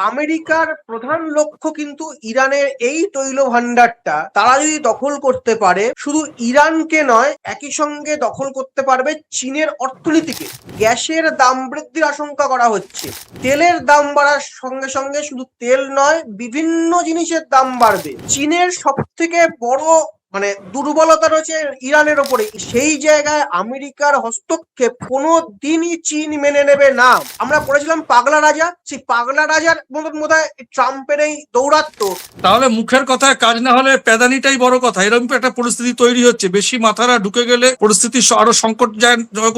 আমেরিকার প্রধান লক্ষ্য কিন্তু ইরানের এই তৈল ভান্ডারটা তারা যদি দখল করতে পারে, শুধু ইরানকে নয়, একই সঙ্গে দখল করতে পারবে চীনের অর্থনীতিকে। গ্যাসের দাম বৃদ্ধির আশঙ্কা করা হচ্ছে, তেলের দাম বাড়ার সঙ্গে সঙ্গে শুধু তেল নয়, বিভিন্ন জিনিসের দাম বাড়বে। চীনের সব থেকে বড় দুর্বলতা রয়েছে ইরানের ওপরে। সেই জায়গায় আমেরিকার হস্তক্ষেপ কোনো দিনই চীন মেনে নেবে না। আমরা পড়েছিলাম পাগলা রাজা, সেই পাগলা রাজার মতন বোধহয় ট্রাম্পের এই দৌরাত্ম্য। তাহলে মুখের কথায় কাজ না হলে প্যাদানিটাই বড় কথা, এরকম একটা পরিস্থিতি তৈরি হচ্ছে। বেশি মাথারা ঢুকে গেলে পরিস্থিতি আরো সংকট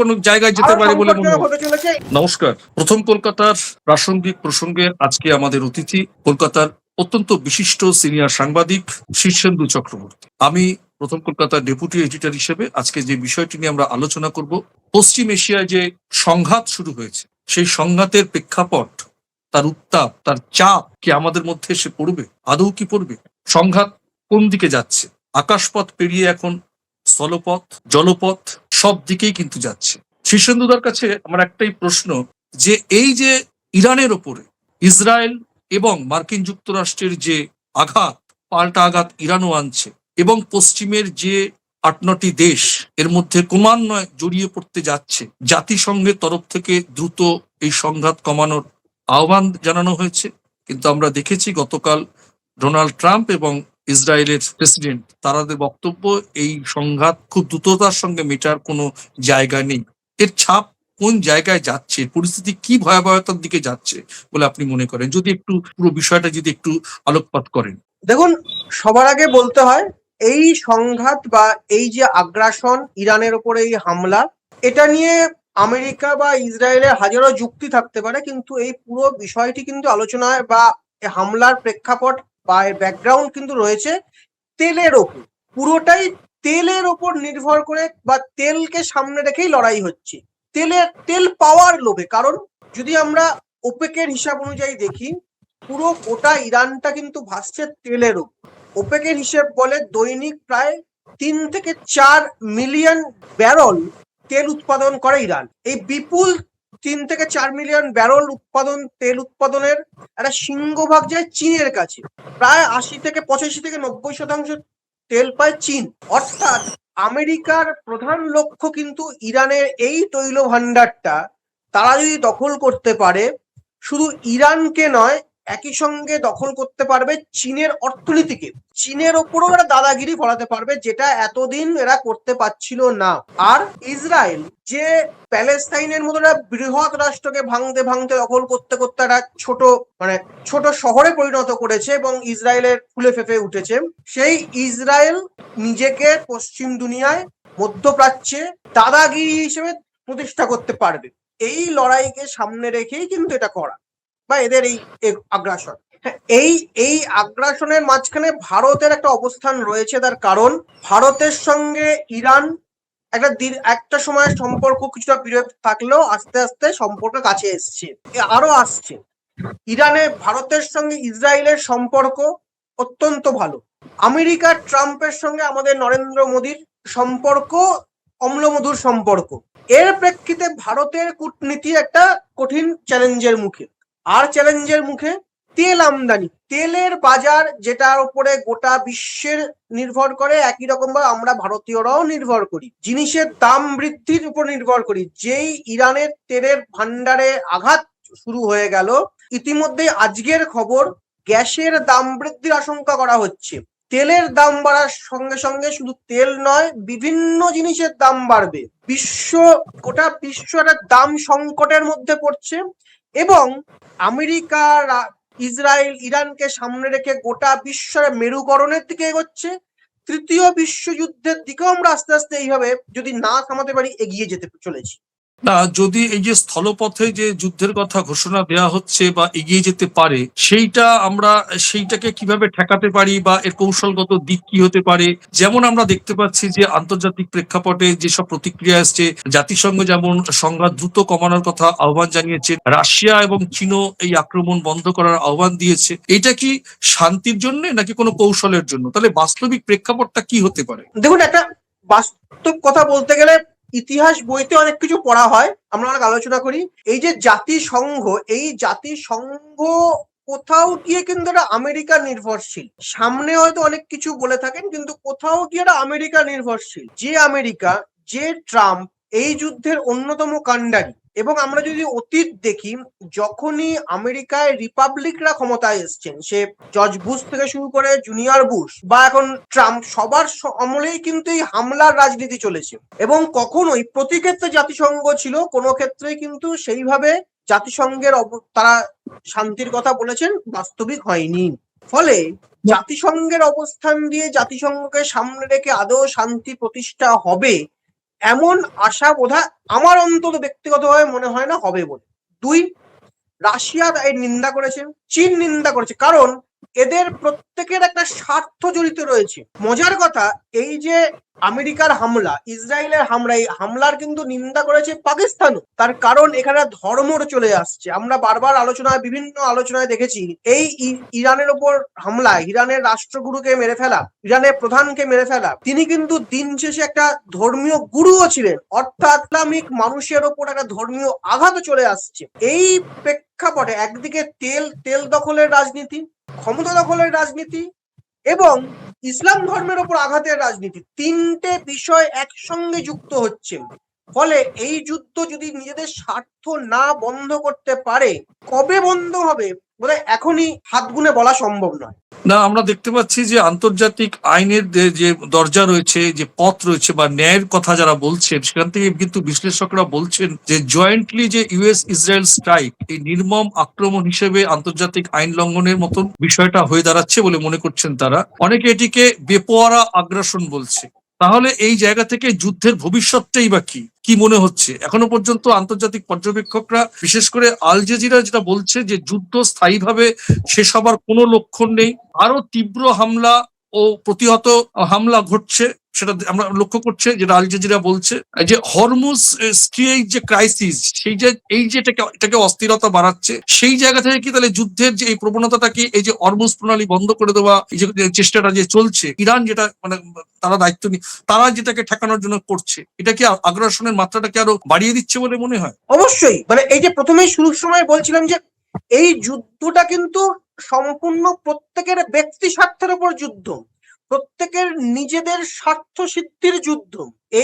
কোনো জায়গায় যেতে পারে বলে মনে হতে চলেছে। নমস্কার। প্রথম কলকাতার প্রাসঙ্গিক প্রসঙ্গে আজকে আমাদের অতিথি কলকাতার অত্যন্ত বিশিষ্ট সিনিয়র সাংবাদিক শীর্ষেন্দু চক্রবর্তী। আমি প্রথম কলকাতার ডেপুটি এডিটর হিসেবে আজকে যে বিষয়টি নিয়ে আমরা আলোচনা করব, পশ্চিম এশিয়ায় যে সংঘাত শুরু হয়েছে, সেই সংঘাতের প্রেক্ষাপট, তার উত্তাপ, তার চাপ কি আমাদের মধ্যে এসে পড়বে, আদৌ কি পড়বে? সংঘাত কোন দিকে যাচ্ছে? আকাশপথ পেরিয়ে এখন স্থলপথ, জলপথ, সব দিকেই কিন্তু যাচ্ছে। শীর্ষেন্দুদার কাছে আমার একটাই প্রশ্ন, যে এই যে ইরানের ওপরে ইসরায়েল এবং মার্কিন যুক্তরাষ্ট্রের যে আঘাত, পাল্টা আঘাত ইরানও আনছে, এবং পশ্চিমের যে ৮-৯টি দেশ এর মধ্যে ক্রমান্বয়ে জড়িয়ে পড়তে যাচ্ছে, জাতিসংঘের তরফ থেকে দ্রুত এই সংঘাত কমানোর আহ্বান জানানো হয়েছে। কিন্তু আমরা দেখেছি গতকাল ডোনাল্ড ট্রাম্প এবং ইসরায়েলের প্রেসিডেন্ট তাদের বক্তব্য, এই সংঘাত খুব দ্রুততার সঙ্গে মেটার কোনো জায়গা নেই। এর ছাপ কোন জায়গায় যাচ্ছে, পরিস্থিতি কি ভয়াবহতার দিকে যাচ্ছে বলে আপনি মনে করেন? যদি একটু পুরো বিষয়টা যদি একটু আলোকপাত করেন। দেখুন, সবার আগে বলতে হয়, এই সংঘাত বা এই যে আগ্রাসন, ইরানের ওপরে এই হামলা, এটা নিয়ে আমেরিকা বা ইসরায়েলের হাজারো যুক্তি থাকতে পারে, কিন্তু এই পুরো বিষয়টি কিন্তু আলোচনায় বা হামলার প্রেক্ষাপট বা এর ব্যাকগ্রাউন্ড কিন্তু রয়েছে তেলের ওপর। পুরোটাই তেলের ওপর নির্ভর করে বা তেলকে সামনে রেখেই লড়াই হচ্ছে, তেল পাওয়ার লোভে। কারণ যদি আমরা ওপেকের হিসাব অনুযায়ী দেখি, পুরো গোটা ইরানটা কিন্তু ভাসছে তেলের ওপর। ওপেকের হিসেব বলে দৈনিক প্রায় ৩ থেকে ৪ মিলিয়ন ব্যারল তেল উৎপাদন করে ইরান। এই বিপুল ৩ থেকে ৪ মিলিয়ন ব্যারল তেল উৎপাদনের একটা সিংহভাগ যায় চীনের কাছে। প্রায় ৮০ থেকে ৮৫ থেকে ৯০% তেল পায় চীন। অর্থাৎ আমেরিকার প্রধান লক্ষ্য কিন্তু ইরানের এই তৈল ভান্ডারটা তারা যদি দখল করতে পারে, শুধু ইরানকে নয়, একই সঙ্গে দখল করতে পারবে চীনের অর্থনীতিকে। চীনের ওপরও এরা দাদাগিরি ফলাতে পারবে, যেটা এতদিন এরা করতে পারছিল না। আর ইসরায়েল যে প্যালেস্তাইনের মতো একটা বৃহৎ রাষ্ট্রকে ভাঙতে ভাঙতে দখল করতে করতে একটা ছোট শহরে পরিণত করেছে এবং ইসরায়েলের ফুলে ফেঁপে উঠেছে, সেই ইসরায়েল নিজেকে পশ্চিম দুনিয়ায়, মধ্যপ্রাচ্যে দাদাগিরি হিসেবে প্রতিষ্ঠা করতে পারবে। এই লড়াইকে সামনে রেখেই কিন্তু এটা করা বা এদের এই আগ্রাসন। এই আগ্রাসনের মাঝখানে ভারতের একটা অবস্থান রয়েছে। তার কারণ, ভারতের সঙ্গে ইরান একটা সময় সম্পর্ক কিছুটা বিরোধ থাকলেও আস্তে আস্তে সম্পর্ক কাছে এসছে, আরো আসছে। ভারতের সঙ্গে ইসরায়েলের সম্পর্ক অত্যন্ত ভালো। আমেরিকার ট্রাম্পের সঙ্গে আমাদের নরেন্দ্র মোদীর সম্পর্ক অম্লমধুর সম্পর্ক। এর প্রেক্ষিতে ভারতের কূটনীতি একটা কঠিন চ্যালেঞ্জের মুখে। আর চ্যালেঞ্জের মুখে তেল আমদানি, তেলের বাজার, যেটার উপরে গোটা বিশ্বের নির্ভর করে, একই রকম ভাবে আমরা ভারতীয়রাও নির্ভর করি। জিনিসের দাম বৃদ্ধির উপর নির্ভর করি। যেই ইরানের তেলের ভান্ডারে আঘাত শুরু হয়ে গেল, ইতিমধ্যে আজকের খবর, গ্যাসের দাম বৃদ্ধির আশঙ্কা করা হচ্ছে। তেলের দাম বাড়ার সঙ্গে সঙ্গে শুধু তেল নয়, বিভিন্ন জিনিসের দাম বাড়বে। গোটা বিশ্ব একটা দাম সংকটের মধ্যে পড়ছে এবং আমেরিকা, ইসরায়েল, ইরানকে সামনে রেখে গোটা বিশ্বের মেরুকরণের দিকে এগোচ্ছে। তৃতীয় বিশ্বযুদ্ধের দিকেও আমরা আস্তে আস্তে এইভাবে যদি না থামাতে পারি এগিয়ে যেতে চলেছি। না, যদি এই যে স্থলপথে যে যুদ্ধের কথা ঘোষণা দেওয়া হচ্ছে বা এগিয়ে যেতে পারে, সেইটাকে কিভাবে ঠেকাতে পারি বা এর কৌশলগত দিক কি হতে পারে? যেমন আমরা দেখতে পাচ্ছি যে আন্তর্জাতিক প্রেক্ষাপটে যেসব প্রতিক্রিয়া আসছে, জাতিসংঘ যেমন সংঘাত দ্রুত কমানোর কথা আহ্বান জানিয়েছে, রাশিয়া এবং চীনও এই আক্রমণ বন্ধ করার আহ্বান দিয়েছে। এটা কি শান্তির জন্য নাকি কোনো কৌশলের জন্য? তাহলে বাস্তবিক প্রেক্ষাপটটা কি হতে পারে? দেখুন, একটা বাস্তব কথা বলতে গেলে ইতিহাস বইতে অনেক কিছু পড়া হয়, আমরা অনেক আলোচনা করি। এই যে জাতিসংঘ কোথাও গিয়ে কিন্তু এটা আমেরিকা নির্ভরশীল। সামনে হয়তো অনেক কিছু বলে থাকেন, কিন্তু কোথাও গিয়ে এটা আমেরিকা নির্ভরশীল। যে আমেরিকা, যে ট্রাম্প এই যুদ্ধের অন্যতম কাণ্ডারি। এবং আমরা যদি অতীত দেখি, যখনই আমেরিকায় রিপাবলিকরা ক্ষমতায় এসছেন, সে জর্জ বুশ থেকে শুরু করে জুনিয়র বুশ বা এখন ট্রাম্প, সবার আমলেই কিন্তু এই হামলার রাজনীতি চলেছে। এবং কখনোই প্রতি ক্ষেত্রে জাতিসংঘ ছিল, কোনো ক্ষেত্রেই কিন্তু সেইভাবে জাতিসংঘের তারা শান্তির কথা বলেছেন, বাস্তবিক হয়নি। ফলে জাতিসংঘের অবস্থান দিয়ে জাতিসংঘকে সামনে রেখে আদৌ শান্তি প্রতিষ্ঠা হবে এমন আশা বোধহয় আমার অন্তত ব্যক্তিগতভাবে মনে হয় না হবে বলে। দুই, রাশিয়া এর নিন্দা করেছেন, চীন নিন্দা করেছে, কারণ এদের প্রত্যেকের একটা স্বার্থ জড়িত রয়েছে। মজার কথা, এই যে আমেরিকার হামলা, ইসরায়েলের হামলা, এই হামলার কিন্তু নিন্দা করেছে পাকিস্তানও। তার কারণ এখানে ধর্মর চলে আসছে। আমরা বারবার বিভিন্ন আলোচনায় দেখেছি, এই ইরানের ওপর হামলায় ইরানের রাষ্ট্রগুরুকে মেরে ফেলা, ইরানের প্রধানকে মেরে ফেলা, তিনি কিন্তু দিন শেষে একটা ধর্মীয় গুরুও ছিলেন। অর্থাৎ ইসলামিক মানুষের ওপর একটা ধর্মীয় আঘাত চলে আসছে। এই প্রেক্ষাপটে একদিকে তেল দখলের রাজনীতি, ক্ষমতা দখলের রাজনীতি এবং ইসলাম ধর্মের ওপর আঘাতের রাজনীতি, তিনটে বিষয় একসঙ্গে যুক্ত হচ্ছে। ফলে এই যুদ্ধ যদি নিজেদের স্বার্থ না বন্ধ করতে পারে, কবে বন্ধ হবে বোধহয় এখনই হাত গুনে বলা সম্ভব নয়। না, আমরা দেখতে পাচ্ছি যে আন্তর্জাতিক আইনের যে দরজা রয়েছে, যে পথ রয়েছে বা ন্যায়ের কথা যারা বলছেন, সেখান থেকে কিন্তু বিশ্লেষকরা বলছেন যে জয়েন্টলি যে ইউএস ইসরায়েল স্ট্রাইক, এই নির্মম আক্রমণ হিসেবে আন্তর্জাতিক আইন লঙ্ঘনের মতন বিষয়টা হয়ে দাঁড়াচ্ছে বলে মনে করছেন তারা। অনেকে এটিকে বেপরোয়া আগ্রাসন বলছে। তাহলে এই জায়গা থেকে যুদ্ধের ভবিষ্যৎটাই বা কি মনে হচ্ছে? এখনো পর্যন্ত আন্তর্জাতিক পর্যবেক্ষকরা, বিশেষ করে আল জাজিরা যেটা বলছে যে যুদ্ধ স্থায়ীভাবে শেষ হবার কোনো লক্ষণ নেই, আরো তীব্র হামলা ও প্রতিহত হামলা ঘটছে, সেটা আমরা লক্ষ্য করছে। যেটা আল জাজিরা বলছে যে হরমুজ স্ট্রেইট যে ক্রাইসিস, সেই যে এটাকে অস্থিরতা বাড়াচ্ছে, সেই জায়গা থেকে কি তাহলে যুদ্ধের যে এই প্রবণতাটা কি, এই যে হরমুজ প্রণালী বন্ধ করে দেওয়া, এই যে চেষ্টাটা যে চলছে, ইরান যেটা মানে তারা দায়িত্ব নিয়ে তারা যেটাকে ঠেকানোর জন্য করছে, এটা কি আগ্রাসনের মাত্রাটাকে আরো বাড়িয়ে দিচ্ছে বলে মনে হয়? অবশ্যই, মানে এই যে প্রথমেই শুরুর সময় বলছিলাম যে এই যুদ্ধটা কিন্তু সম্পূর্ণ প্রত্যেকের ব্যক্তি স্বার্থের উপর যুদ্ধ, প্রত্যেকের নিজেদের স্বার্থ সিদ্ধির যুদ্ধ।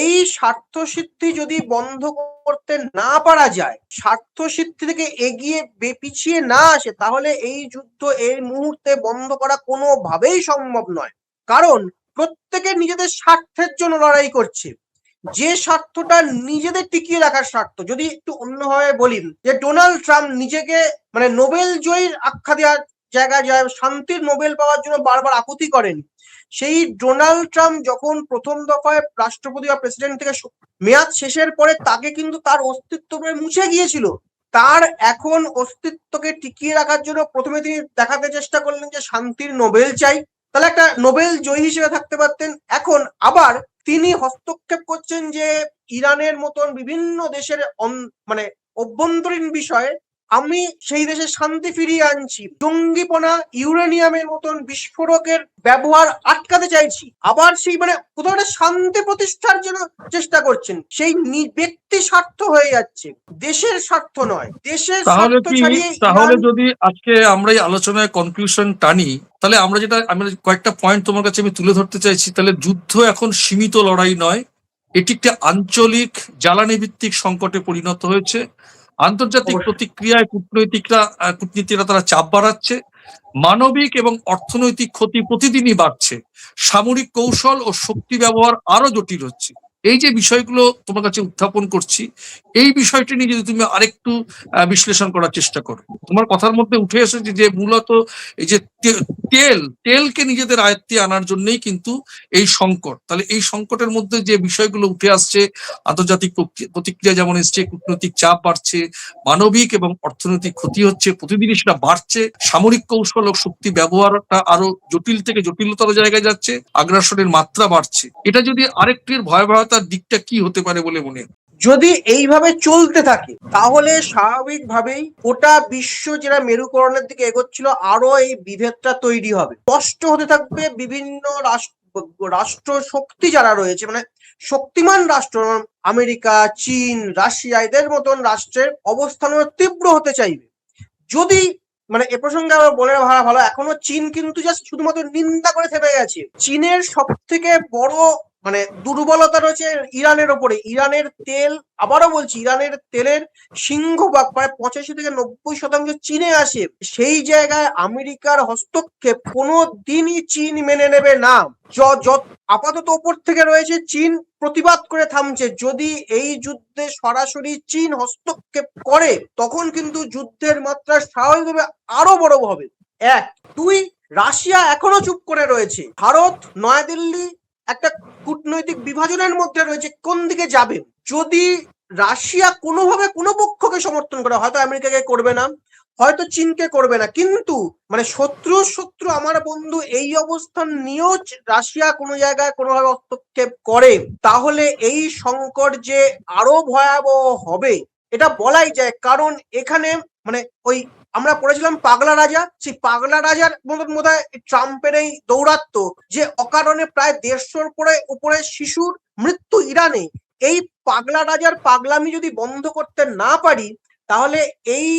এই স্বার্থ সিদ্ধি যদি বন্ধ করতে না পারা যায়, স্বার্থ সিদ্ধি থেকে এগিয়ে পিছিয়ে না আসে, তাহলে এই যুদ্ধ এই মুহূর্তে বন্ধ করা কোনোভাবেই সম্ভব নয়। কারণ প্রত্যেকে নিজেদের স্বার্থের জন্য লড়াই করছে, যে স্বার্থটা নিজেদের টিকিয়ে রাখার স্বার্থ। যদি একটু অন্যভাবে বলি, যে ডোনাল্ড ট্রাম্প নিজেকে মানে নোবেল জয়ীর আখ্যা দেওয়ার জায়গায় যায়, শান্তির নোবেল পাওয়ার জন্য বারবার আকুতি করেন, সেই ডোনাল্ড ট্রাম্প যখন প্রথম দফায় রাষ্ট্রপতি বা প্রেসিডেন্ট থেকে মেয়াদ শেষের পরে, তাকে কিন্তু তার অস্তিত্ব মুছে গিয়েছিল। তার এখন অস্তিত্বকে টিকিয়ে রাখার জন্য প্রথমে তিনি দেখাতে চেষ্টা করলেন যে শান্তির নোবেল চাই, তাহলে একটা নোবেল জয়ী হিসেবে থাকতে পারতেন। এখন আবার তিনি হস্তক্ষেপ করছেন যে ইরানের মতন বিভিন্ন দেশের মানে অভ্যন্তরীণ বিষয়ে আমি সেই দেশে শান্তি ফিরিয়ে আনছি, জঙ্গিপনা, ইউরেনিয়ামের মতন বিস্ফোরকের ব্যবহার আটকাতে চাইছি। আবার সেই মানে কোথাও একটা শান্তি প্রতিষ্ঠার জন্য চেষ্টা করছেন, সেই ব্যক্তি স্বার্থ হয়ে যাচ্ছে, দেশের স্বার্থ নয়। দেশের স্বার্থ ছাড়িয়ে তাহলে যদি আজকে আমরা এই আলোচনায় কনক্লুশন টানি, তাহলে আমি কয়েকটা পয়েন্ট তোমার কাছে আমি তুলে ধরতে চাইছি। তাহলে যুদ্ধ এখন সীমিত লড়াই নয়, এটি একটা আঞ্চলিক জ্বালানি ভিত্তিক সংকটে পরিণত হয়েছে। আন্তর্জাতিক প্রতিক্রিয়ায় কূটনীতিকরা তারা চাপ বাড়াচ্ছে, মানবিক এবং অর্থনৈতিক ক্ষতি প্রতিদিনই বাড়ছে, সামরিক কৌশল ও শক্তি ব্যবহার আরো জটিল হচ্ছে। এই যে বিষয়গুলো তোমার কাছে উত্থাপন করছি, এই বিষয়টি নিয়ে যদি তুমি আরেকটু বিশ্লেষণ করার চেষ্টা করো। তোমার কথার মধ্যে উঠে এসেছে যে মূলত এই যে তেলকে নিজেদের আয়ত্তে আনার জন্যই কিন্তু এই সংকট। তাহলে এই সংকটের মধ্যে যে বিষয়গুলো উঠে আসছে, আন্তর্জাতিক প্রতিক্রিয়া যেমন এসছে, কূটনৈতিক চাপ বাড়ছে, মানবিক এবং অর্থনৈতিক ক্ষতি হচ্ছে, প্রতিদিনই সেটা বাড়ছে, সামরিক কৌশল ও শক্তি ব্যবহারটা আরো জটিল থেকে জটিলতর জায়গায় যাচ্ছে, আগ্রাসনের মাত্রা বাড়ছে। এটা যদি আরেকটির ভয়াবহতার দিকটা কি হতে পারে বলে মনে হয়? যদি এইভাবে চলতে থাকে, তাহলে স্বাভাবিকভাবেই গোটা বিশ্ব যেটা মেরুকরণের দিকে এগোচ্ছিল, আরো এই বিভেদটা তৈরি হবে, স্পষ্ট হতে থাকবে। বিভিন্ন রাষ্ট্র শক্তি যারা রয়েছে, মানে শক্তিমান রাষ্ট্র, আমেরিকা, চীন, রাশিয়া, এদের মতন রাষ্ট্রের অবস্থান তীব্র হতে চাইবে। যদি মানে এ প্রসঙ্গে আবার বলে ভালো ভালো, এখনো চীন কিন্তু জাস্ট শুধুমাত্র নিন্দা করে থেমে গেছে। চীনের সব থেকে বড় মানে দুর্বলতা রয়েছে ইরানের ওপরে। ইরানের তেল, আবারও বলছি, ইরানের তেলের সিংহভাগ প্রায় 85 থেকে 90% চীনে আসে। সেই জায়গায় আমেরিকার হস্তক্ষেপ কোনো দিনই চীন মেনে নেবে না। আপাতত ওপর থেকে রয়েছে, চীন প্রতিবাদ করে থামছে। যদি এই যুদ্ধে সরাসরি চীন হস্তক্ষেপ করে তখন কিন্তু যুদ্ধের মাত্রা স্বাভাবিকভাবে আরো বড় হবে। এক, দুই, রাশিয়া এখনো চুপ করে রয়েছে। ভারত নয়াদিল্লি একটা কূটনৈতিক বিভাজনের মধ্যে রয়েছে, কোন দিকে যাবে। যদি রাশিয়া কোনোভাবে কোনো পক্ষকে সমর্থন করে, হয়তো আমেরিকাকে করবে না, হয়তো চীনকে করবে না, কিন্তু মানে শত্রু আমার বন্ধু এই অবস্থান নিয়েও রাশিয়া কোনো জায়গায় কোনোভাবে হস্তক্ষেপ করে, তাহলে এই সংকট যে আরো ভয়াবহ হবে এটা বলাই যায়। কারণ এখানে মানে ওই আমরা পড়েছিলাম পাগলা রাজা, সেই পাগলা রাজার মতন বোধহয় ট্রাম্পের এই দৌরাত্ম, যে অকারণে প্রায় 150 উপরে শিশুর মৃত্যু ইরানে। এই পাগলা রাজার পাগলামি যদি বন্ধ করতে না পারি, তাহলে এই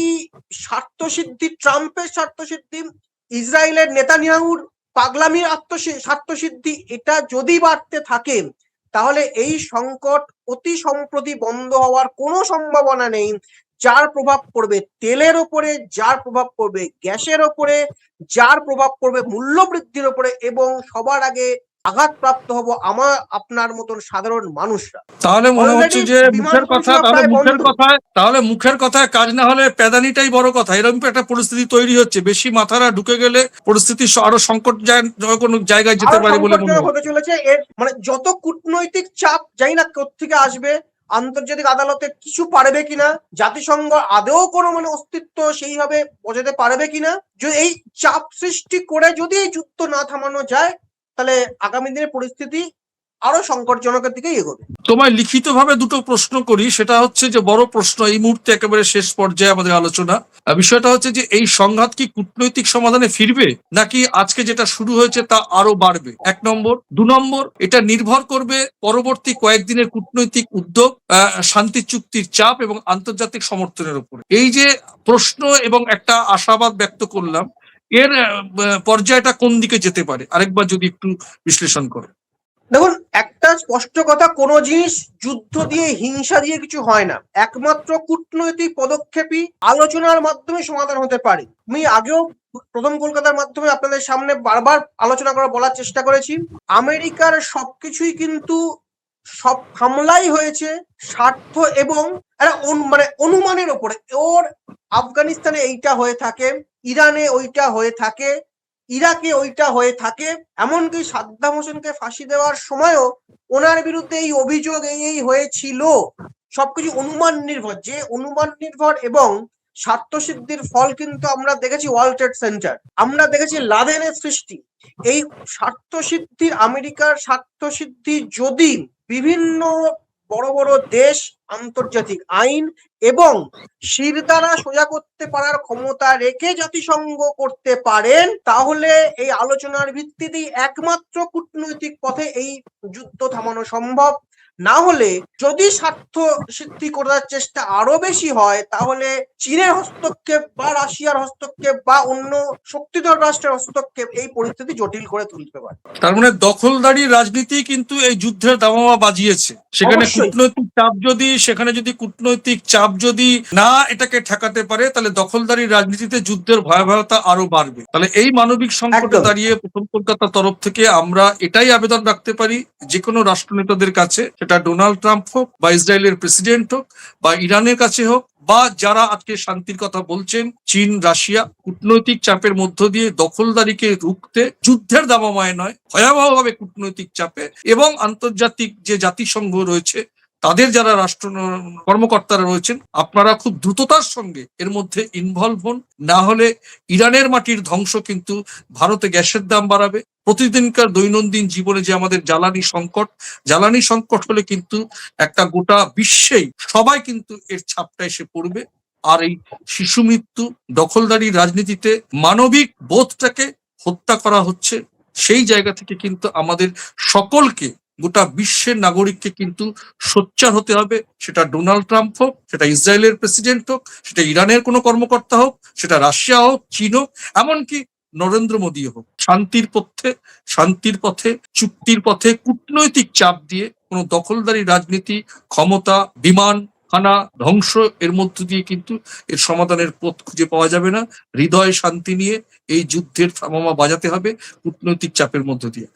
স্বার্থসিদ্ধি, ট্রাম্পের স্বার্থসিদ্ধি, ইসরায়েলের নেতানিয়াহুর পাগলামির স্বার্থসিদ্ধি, এটা যদি বাড়তে থাকে, তাহলে এই সংকট অতি সম্প্রতি বন্ধ হওয়ার কোনো সম্ভাবনা নেই। যার প্রভাব পড়বে তেলের ওপরে, যার প্রভাব পড়বে গ্যাসের ওপরে, যার প্রভাব পড়বে মূল্য বৃদ্ধির ওপরে, এবং সবার আগে আঘাতপ্রাপ্ত হব আমার আপনার মতন সাধারণ মানুষরা। তাহলে মনে হচ্ছে যে বিমান মুখের কথায় কাজ না হলে প্যাদানিটাই বড় কথা, এরকম একটা পরিস্থিতি তৈরি হচ্ছে। বেশি মাথারা ঢুকে গেলে পরিস্থিতি আরো সংকট কোনো জায়গায় যেতে পারে বলে মনে হয়। হতে চলেছে। এর মানে যত কূটনৈতিক চাপ জানি না কোত্থেকে আসবে, আন্তর্জাতিক আদালতে কিছু পারবে কিনা, জাতিসংঘ আদৌ কোনো মানে অস্তিত্ব সেইভাবে বোঝাতে পারবে কিনা, যদি এই চাপ সৃষ্টি করে যদি এই যুদ্ধ না থামানো যায়, তাহলে আগামী দিনের পরিস্থিতি আরো সংকটজনকের দিকে এগোবে। তোমায় লিখিতভাবে দুটো প্রশ্ন করি, সেটা হচ্ছে যে বড় প্রশ্ন এই মুহূর্তে একেবারে শেষ পর্যায়ে আমাদের আলোচনা। বিষয়টা হচ্ছে যে এই সংঘাত কি কূটনৈতিক সমাধানে ফিরবে, নাকি আজকে যেটা শুরু হয়েছে তা আরো বাড়বে? 1 নম্বর। 2 নম্বর, এটা নির্ভর করবে পরবর্তী কয়েকদিনের কূটনৈতিক উদ্যোগ, শান্তি চুক্তির চাপ এবং আন্তর্জাতিক সমর্থনের উপরে। এই যে প্রশ্ন এবং একটা আশাবাদ ব্যক্ত করলাম, এর পর্যায়টা কোন দিকে যেতে পারে আরেকবার যদি একটু বিশ্লেষণ করো। দেখুন, একটা স্পষ্ট কথা, কোনো জিনিস যুদ্ধ দিয়ে, হিংসা দিয়ে কিছু হয় না। একমাত্র কূটনৈতিক পদক্ষেপই আলোচনার মাধ্যমে সমাধান হতে পারে। আমি আগেও প্রথম কলকাতার মাধ্যমে আপনাদের সামনে বারবার আলোচনা করে বলার চেষ্টা করেছি, আমেরিকার সবকিছুই কিন্তু সব হামলাই হয়েছে স্বার্থ এবং মানে অনুমানের ওপরে। ওর আফগানিস্তানে এইটা হয়ে থাকে, ইরানে ওইটা হয়ে থাকে, ইরাকে ওইটা হয়ে থাকে, এমনকি সাদ্দাম হোসেনকে ফাঁসি দেওয়ার সময়ও ওনার বিরুদ্ধে এই অভিযোগ এই হয়েছিল। সবকিছু অনুমান নির্ভর, যে অনুমান নির্ভর এবং স্বার্থসিদ্ধির ফল কিন্তু আমরা দেখেছি ওয়ার্ল্ড ট্রেড সেন্টার, আমরা দেখেছি লাদেনের সৃষ্টি। এই স্বার্থসিদ্ধির, আমেরিকার স্বার্থসিদ্ধি যদি বিভিন্ন বড় বড় দেশ আন্তর্জাতিক আইন এবং শিরদাঁড়া সোজা করতে পারার ক্ষমতা রেখে জাতিসংঘ করতে পারেন, তাহলে এই আলোচনার ভিত্তিতেই একমাত্র কূটনৈতিক পথে এই যুদ্ধ থামানো সম্ভব। না হলে যদি স্বার্থ সিদ্ধি করার চেষ্টা আরো বেশি হয়, তাহলে চীনের হস্তক্ষেপ বা রাশিয়ার হস্তক্ষেপ বা অন্য শক্তিধর রাষ্ট্রের হস্তক্ষেপ এই পরিস্থিতি জটিল করে তুলতে পারে। তার মানে দখলদারি রাজনীতি কিন্তু এই যুদ্ধের দামামা বাজিয়েছে। সেখানে কূটনৈতিক চাপ যদি না এটাকে ঠেকাতে পারে, তাহলে দখলদারি রাজনীতিতে যুদ্ধের ভয়াবহতা আরো বাড়বে। তাহলে এই মানবিক সংকটে দাঁড়িয়ে প্রথম কলকাতার তরফ থেকে আমরা এটাই আবেদন রাখতে পারি যে কোনো রাষ্ট্রনেতাদের কাছে, সেটা ডোনাল্ড ট্রাম্প হোক বা ইসরায়েলের প্রেসিডেন্ট হোক বা ইরানের কাছে হোক, বা যারা আজকে শান্তির কথা বলছেন, চীন, রাশিয়া, কূটনৈতিক চাপের মধ্য দিয়ে দখলদারিকে রুখতে যুদ্ধের দামামায় নয়, ভয়াবহভাবে কূটনৈতিক চাপে এবং আন্তর্জাতিক যে জাতিসংঘ রয়েছে, তাদের যারা রাষ্ট্র কর্মকর্তারা রয়েছেন, আপনারা খুব দ্রুততার সঙ্গে এর মধ্যে ইনভলভ হন। না হলে ইরানের মাটির ধ্বংস কিন্তু ভারতে গ্যাসের দাম বাড়াবে, প্রতিদিনকার দৈনন্দিন জীবনে যে আমাদের জ্বালানি সংকট হলে কিন্তু একটা গোটা বিশ্বেই সবাই কিন্তু এর ছাপটা এসে পড়বে। আর এই শিশু মৃত্যু, দখলদারি রাজনীতিতে মানবিক বোধটাকে হত্যা করা হচ্ছে, সেই জায়গা থেকে কিন্তু আমাদের সকলকে গোটা বিশ্বের নাগরিককে কিন্তু সোচ্চার হতে হবে। সেটা ডোনাল্ড ট্রাম্প হোক, সেটা ইসরায়েলের প্রেসিডেন্ট হোক, সেটা ইরানের কোনো কর্মকর্তা হোক, সেটা রাশিয়া হোক, চীন হোক, এমনকি নরেন্দ্র মোদী হোক। শান্তির পথে, চুক্তির পথে, কূটনৈতিক চাপ দিয়ে কোনো দখলদারি রাজনীতি, ক্ষমতা, বিমান হানা, ধ্বংস এর মধ্য দিয়ে কিন্তু এর সমাধানের পথ খুঁজে পাওয়া যাবে না। হৃদয় শান্তি নিয়ে এই যুদ্ধের থামামা বাজাতে হবে কূটনৈতিক চাপের মধ্য দিয়ে।